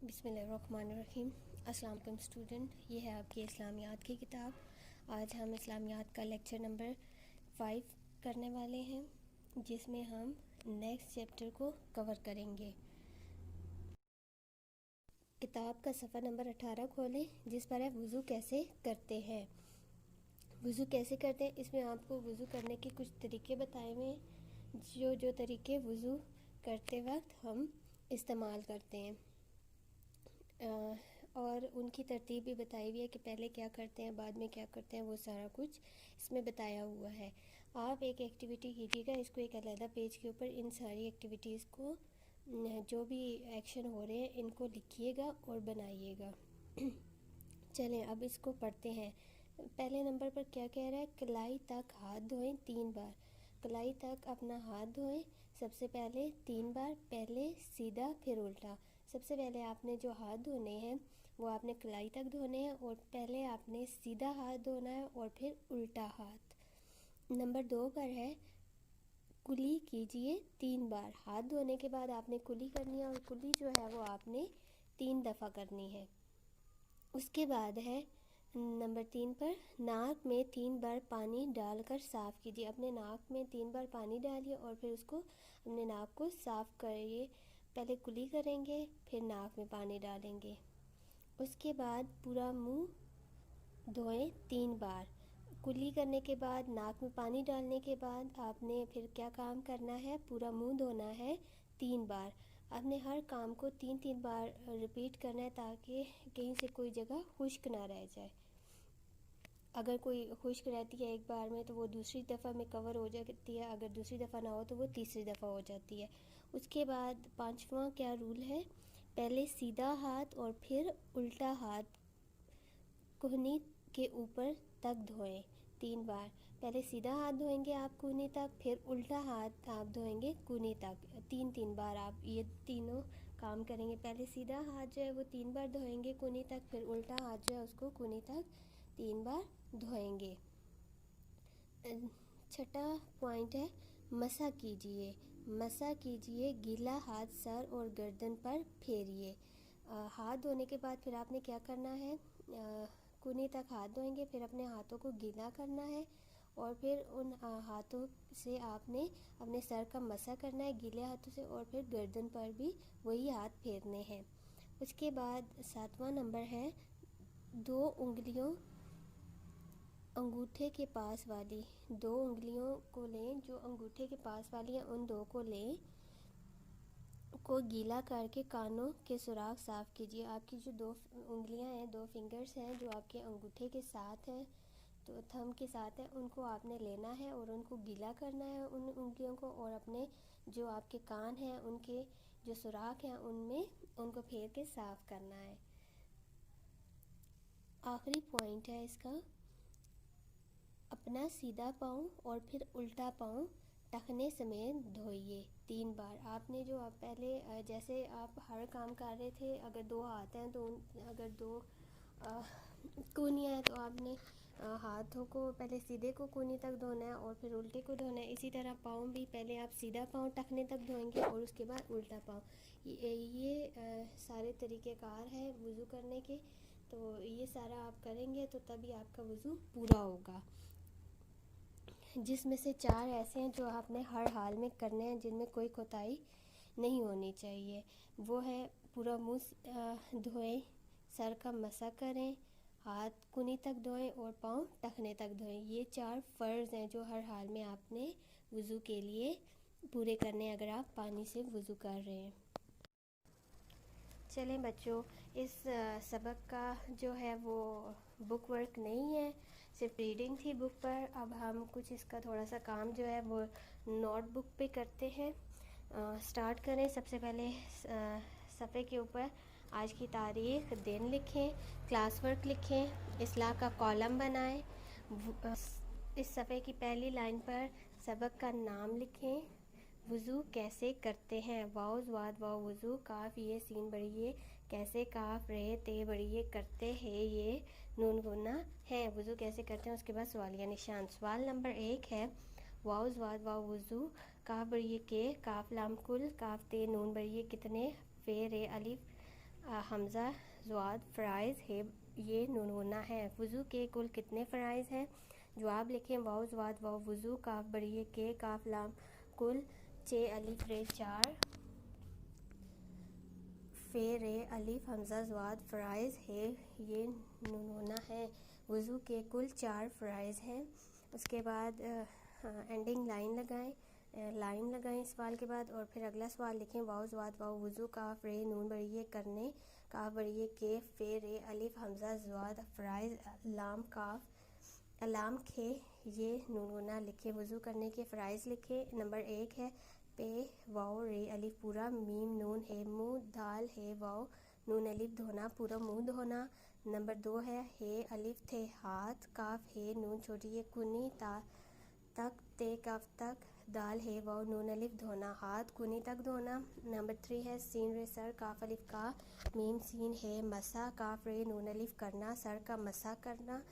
बिस्मिल्लाहिर्रहमानिर्रहीम। अस्सलाम वालेकुम स्टूडेंट, ये है आपकी इस्लामियात की किताब। आज हम इस्लामियात का लेक्चर नंबर 5 करने वाले हैं, जिसमें हम नेक्स्ट चैप्टर को कवर करेंगे। किताब का सफ़ा नंबर 18 खोलें, जिस पर है वज़ू कैसे करते हैं। वज़ू कैसे करते हैं, इसमें आपको वज़ू करने के कुछ तरीके बताए हुए हैं, जो तरीके वज़ू करते वक्त हम इस्तेमाल करते हैं, और उनकी तरतीब भी बताई हुई है कि पहले क्या करते हैं, बाद में क्या करते हैं। वो सारा कुछ इसमें बताया हुआ है। आप एक एक्टिविटी कीजिएगा, इसको एक अलग पेज के ऊपर इन सारी एक्टिविटीज़ को, जो भी एक्शन हो रहे हैं, इनको लिखिएगा और बनाइएगा। चलें अब इसको पढ़ते हैं। पहले नंबर पर क्या कह रहा है, कलाई तक हाथ धोएं 3 बार। कलाई तक अपना हाथ धोएं सबसे पहले 3 बार, पहले सीधा फिर उल्टा। सबसे पहले आपने जो हाथ धोने हैं वो आपने कलाई तक धोने हैं, और पहले आपने सीधा हाथ धोना है और फिर उल्टा हाथ। नंबर 2 पर है कुली कीजिए 3 बार। हाथ धोने के बाद आपने कुली करनी है, और कुली जो है वो आपने 3 दफ़ा करनी है। उसके बाद है नंबर 3 पर नाक में 3 बार पानी डालकर साफ़ कीजिए। अपने नाक में 3 बार पानी डालिए और फिर उसको अपने नाक को साफ़ करिए। पहले कुली करेंगे, फिर नाक में पानी डालेंगे। उसके बाद पूरा मुंह धोएं 3 बार। कुली करने के बाद, नाक में पानी डालने के बाद आपने फिर क्या काम करना है, पूरा मुंह धोना है 3 बार। आपने हर काम को 3-3 बार रिपीट करना है, ताकि कहीं से कोई जगह खुश्क ना रह जाए। अगर कोई खुश्क रहती है एक बार में तो वो दूसरी दफ़ा में कवर हो जाती है, अगर दूसरी दफ़ा ना हो तो वो तीसरी दफ़ा हो जाती है। उसके बाद 5वां क्या रूल है, पहले सीधा हाथ और फिर उल्टा हाथ कोहनी के ऊपर तक धोएं 3 बार। पहले सीधा हाथ धोएंगे आप कोहनी तक, फिर उल्टा हाथ आप धोएंगे कोहनी तक। 3-3 बार आप ये तीनों काम करेंगे। पहले सीधा हाथ जो है वो 3 बार धोएंगे कोहनी तक, फिर उल्टा हाथ जो है उसको कोहनी तक 3 बार धोएंगे। 6वां पॉइंट है मसा कीजिए। मसा कीजिए, गीला हाथ सर और गर्दन पर फेरिए। हाथ धोने के बाद फिर आपने क्या करना है, कोहनी तक हाथ धोएंगे, फिर अपने हाथों को गीला करना है, और फिर उन हाथों से आपने अपने सर का मसा करना है गीले हाथों से, और फिर गर्दन पर भी वही हाथ फेरने हैं। उसके बाद 7वां नंबर है 2 उंगलियों अंगूठे के पास वाली, 2 उंगलियों को लें, जो अंगूठे के पास वाली हैं उन 2 को लें, को गीला करके कानों के सुराख साफ़ कीजिए। आपकी जो 2 उंगलियां हैं, 2 फिंगर्स हैं, जो आपके अंगूठे के साथ हैं, तो थंब के साथ है, उनको आपने लेना है और उनको गीला करना है उन उंगलियों को, और अपने जो आपके कान हैं उनके जो सुराख हैं उनमें उनको फेर के साफ़ करना है। आखिरी पॉइंट है इसका, अपना सीधा पाँव और फिर उल्टा पाँव टखने समेत धोइए 3 बार। आपने जो आप पहले जैसे आप हर काम कर रहे थे, अगर 2 हाथ हैं तो अगर 2 कूनियाँ हैं तो आपने हाथों को पहले सीधे को कूनी तक धोना है और फिर उल्टे को धोना है। इसी तरह पाँव भी पहले आप सीधा पाँव टखने तक धोएंगे और उसके बाद उल्टा पाँव। ये सारे तरीक़ेकार है वज़ू करने के, तो ये सारा आप करेंगे तो तभी आपका वज़ू पूरा होगा। जिसमें से 4 ऐसे हैं जो आपने हर हाल में करने हैं, जिनमें कोई कोताही नहीं होनी चाहिए। वो है पूरा मुँह धोएं, सर का मसा करें, हाथ कुनी तक धोएं और पाँव टखने तक धोएं। ये 4 फ़र्ज़ हैं जो हर हाल में आपने वज़ू के लिए पूरे करने हैं, अगर आप पानी से वज़ू कर रहे हैं। चलें बच्चों, इस सबक का जो है वो बुक वर्क नहीं है, सिर्फ रीडिंग थी बुक पर। अब हम कुछ इसका थोड़ा सा काम जो है वो नोटबुक पे करते हैं। स्टार्ट करें। सबसे पहले सफ़े के ऊपर आज की तारीख़, दिन लिखें, क्लास वर्क लिखें, इस्लाह का कॉलम बनाएं। इस सफ़े की पहली लाइन पर सबक का नाम लिखें। वज़ू कैसे करते हैं, वाउज़ वाद वाव वज़ू, काफ ये सीन बड़िए, कैसे काफ रे ते बड़िए, करते हैं ये नून गुना है। वज़ू कैसे करते हैं, उसके बाद सवालिया निशान। सवाल नंबर 1 है वाउज़ वाद वाव वज़ू, काफ बड़िए के, काफ लाम कुल, काफ ते नून बड़िए कितने, फे रे अलिफ हमज़ा ज़्वाद फ़राइज़ है, ये नून गुन्ना है। वज़ू के कुल कितने फ़राइज़ हैं? जवाब लिखें। वाव ज़्वाद वाव वज़ू काफ बड़िए के काफ लाम कुल चे अलिफ रे 4 फ़े रे अलिफ हमज़ा ज़्वाद फ़राइज़ है, ये नून गुन्ना है। वज़ू के कुल 4 फ़राइज़ हैं। उसके बाद एंडिंग लाइन लगाएं सवाल के बाद, और फिर अगला सवाल लिखें। वाव ज़्वाद वाव वज़ू काफ रे नून बड़िए करने काफ बड़िए के फ़े रे अलिफ हमज़ा ज़्वाद फ़राइज़ लाम खे, ये नून गुन्ना लिखे। वज़ू करने के फ़राइज़ लिखे। नंबर 1 है पे वाव रे अलिफ पूरा मीम नून है मुँह दाल है वाव नून अलिफ धोना पूरा मुँह धोना। नंबर 2 है अलिफ थे हाथ काफ है नून छोटी है कुनी तक ते काफ तक दाल है वाव नून अलिफ धोना हाथ कुनी तक धोना। नंबर 3 है सीन रे सर काफ अलिफ का मीम सीन है मसा काफ रे नून अलिफ करना सर का मसा करना।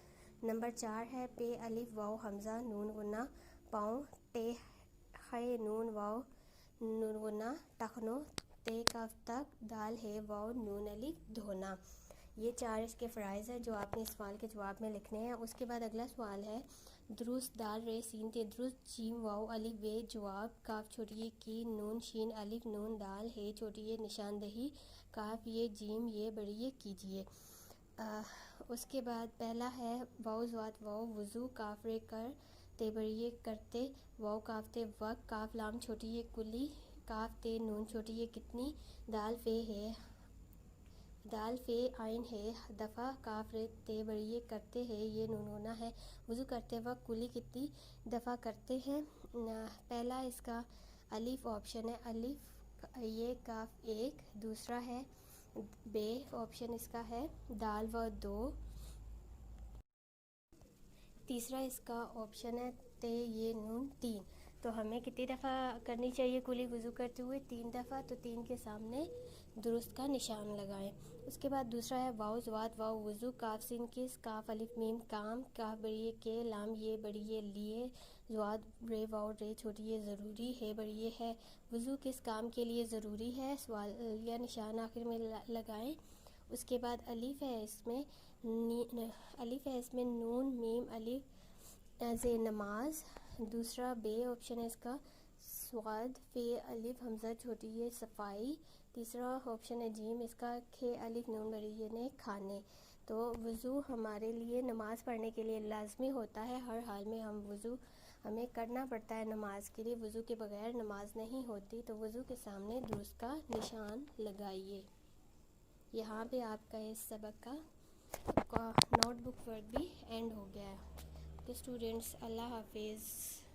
नंबर 4 है पे अलिफ वाव हमज़ा नून गुन्ना पाँव टे खे नून वाव नून गुन्ना टखनो ते काफ तक दाल है वाव नून अलिफ धोना। ये 4 इसके फ़राइज़ हैं जो आपने इस सवाल के जवाब में लिखने हैं। उसके बाद अगला सवाल है दुरुस्त दाल रे सीन ते दुरुस्त जीम वाव अलिफ वे जवाब काफ छोटी की नून शीन अलिफ नून दाल है छोटी निशानदही काफ ये जीम ये बड़ी कीजिए। उसके बाद पहला है वाव ज़्वाद वाव वज़ू काफ रे कर ते बड़ी करते वाव काफ ते वक काफ लाम छोटी कुली काफ ते नून छोटी कितनी दाल फ़े आइन है दफ़ा काफ रे ते बड़ी करते हैं, ये नून गुन्ना है। वज़ू करते वक्त कुली कितनी दफ़ा करते हैं? पहला इसका अलिफ ऑप्शन है अलिफ ये काफ 1, दूसरा है बे ऑप्शन इसका है दाल व 2, तीसरा इसका ऑप्शन है ते ये नून 3। तो हमें कितनी दफ़ा करनी चाहिए कुली वज़ू करते हुए? 3 दफ़ा। तो 3 के सामने दुरुस्त का निशान लगाएं। उसके बाद दूसरा है वाव ज़्वाद वाव वज़ू काफ सिन किस काफ अलिफ मीम काम काफ बड़िए के लाम ये बड़िए लिए ज़्वाद रे वाव रे छोटी ये ज़रूरी है बड़िए है। वज़ू किस काम के लिए ज़रूरी है? सवाल या निशान आखिर में लगाएं। उसके बाद अलिफ है इसमें नून मीम अलिफ से नमाज। दूसरा बे ऑप्शन है इसका स्वाद फ़े अलिफ हमज़ा छोटी ये सफ़ाई। तीसरा ऑप्शन है जीम इसका खे अलिफ नून बड़ी ने खाने। तो वज़ू हमारे लिए नमाज़ पढ़ने के लिए लाजमी होता है। हर हाल में वज़ू हमें करना पड़ता है नमाज के लिए। वज़ू के बगैर नमाज नहीं होती। तो वज़ू के सामने दुरुस्त का निशान लगाइए। यहाँ पे आपका इस सबक का नोटबुक वर्क भी एंड हो गया है। तो स्टूडेंट्स अल्लाह हाफिज़।